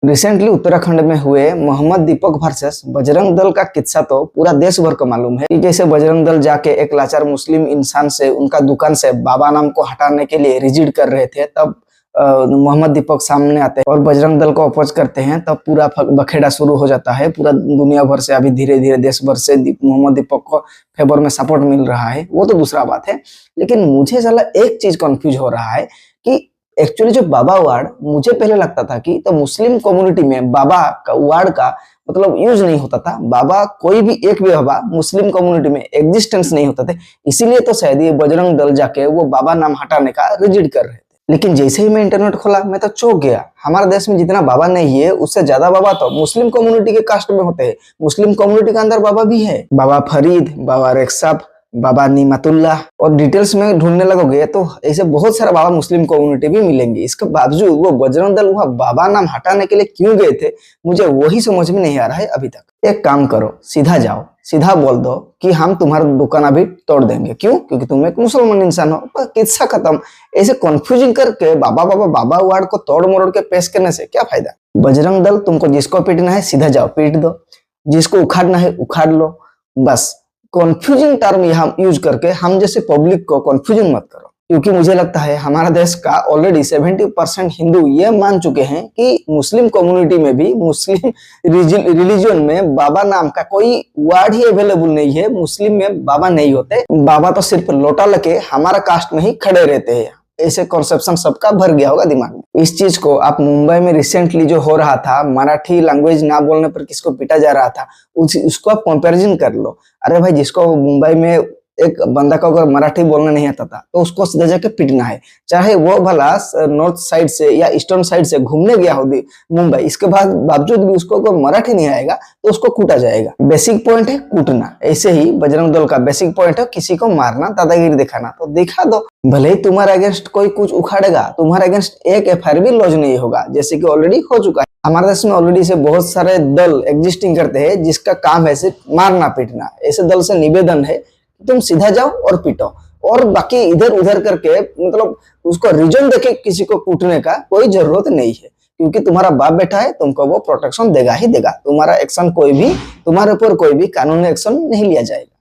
Recently Uttarakhand में हुए मोहम्मद दीपक versus Bajrang Dal का किस्सा तो पूरा देश भर को मालूम है कि कैसे बजरंग दल जाके एक लाचार मुस्लिम इंसान से उनका दुकान से बाबा नाम को हटाने के लिए रिजिड कर रहे थे। तब मोहम्मद दीपक सामने आते हैं और बजरंग दल को अपोज करते हैं। तब पूरा बखेड़ा शुरू हो जाता है। पूरा दुनिया भर से अभी धीरे धीरे देश भर से मोहम्मद दीपक को फेवर में सपोर्ट मिल रहा है, वो तो दूसरा बात है। लेकिन मुझे साला एक चीज कंफ्यूज हो रहा है कि एक्चुअली जो बाबा वार्ड, मुझे पहले लगता था कि तो मुस्लिम कम्युनिटी में बाबा का वार्ड का मतलब यूज नहीं होता था। बाबा कोई भी एक भी बाबा मुस्लिम कम्युनिटी में एग्जिस्टेंस नहीं होता था, इसीलिए तो शायद ये बजरंग दल जाके वो बाबा नाम हटाने का रिजिड कर रहे थे। लेकिन जैसे ही मैं इंटरनेट खोला मैं तो चौंक गया। हमारे देश में जितना बाबा नहीं है उससे ज्यादा बाबा तो मुस्लिम कम्युनिटी के कास्ट में होते हैं। मुस्लिम कम्युनिटी के अंदर बाबा भी है, बाबा फरीद, बाबा रेक्साब, बाबा निमतुल्लाह, और डिटेल्स में ढूंढने लगोगे तो ऐसे बहुत सारे बाबा मुस्लिम कम्युनिटी भी मिलेंगे। इसके बावजूद वो बजरंग दल वहाँ बाबा नाम हटाने के लिए क्यों गए थे, मुझे वही समझ में नहीं आ रहा है अभी तक। एक काम करो, सीधा जाओ, सीधा बोल दो कि हम तुम्हारा दुकान अभी तोड़ देंगे। क्यों? क्योंकि तुम एक मुसलमान इंसान हो। पर किस्सा खत्म। ऐसे कंफ्यूजिंग करके बाबा वार्ड को तोड़ मरोड़ के पेश करने से क्या फायदा। बजरंग दल, तुमको जिसको पीटना है सीधा जाओ पीट दो, जिसको उखाड़ना है उखाड़ लो। बस कॉन्फ्यूजिंग टर्म यहाँ यूज करके हम जैसे पब्लिक को कॉन्फ्यूजन मत करो। क्योंकि मुझे लगता है हमारा देश का ऑलरेडी 70% हिंदू ये मान चुके हैं कि मुस्लिम कम्युनिटी में भी, मुस्लिम रिलीजन में बाबा नाम का कोई वर्ड ही अवेलेबल नहीं है। मुस्लिम में बाबा नहीं होते। बाबा तो सिर्फ लोटा लेके हमारा कास्ट में ही खड़े रहते हैं। ऐसे कॉन्सेप्शन सबका भर गया होगा दिमाग में। इस चीज को आप मुंबई में रिसेंटली जो हो रहा था, मराठी लैंग्वेज ना बोलने पर किसको पीटा जा रहा था, उसको आप कंपैरिजन कर लो। अरे भाई, जिसको मुंबई में एक बंदा को अगर मराठी बोलना नहीं आता था तो उसको सीधा जाके पीटना है, चाहे वो भला नॉर्थ साइड से या ईस्टर्न साइड से घूमने गया हो मुंबई। इसके बाद बावजूद भी उसको अगर मराठी नहीं आएगा तो उसको कूटा जाएगा। बेसिक पॉइंट है कूटना। ऐसे ही बजरंग दल का बेसिक पॉइंट है किसी को मारना, दादागिरी दिखाना। तो दिखा दो, भले ही तुम्हारे अगेंस्ट कोई कुछ उखाड़ेगा, तुम्हारे अगेंस्ट एक FIR भी लॉन्च नहीं होगा, जैसे कि ऑलरेडी हो चुका है। हमारे देश में ऑलरेडी से बहुत सारे दल एग्जिस्टिंग करते हैं जिसका काम है सिर्फ मारना पीटना। ऐसे दल से निवेदन है तुम सीधा जाओ और पीटो, और बाकी इधर उधर करके मतलब उसको रीजन देके किसी को कूटने का कोई जरूरत नहीं है। क्योंकि तुम्हारा बाप बेटा है, तुमको वो प्रोटेक्शन देगा ही देगा। तुम्हारा एक्शन कोई भी, तुम्हारे ऊपर कोई भी कानूनी एक्शन नहीं लिया जाएगा।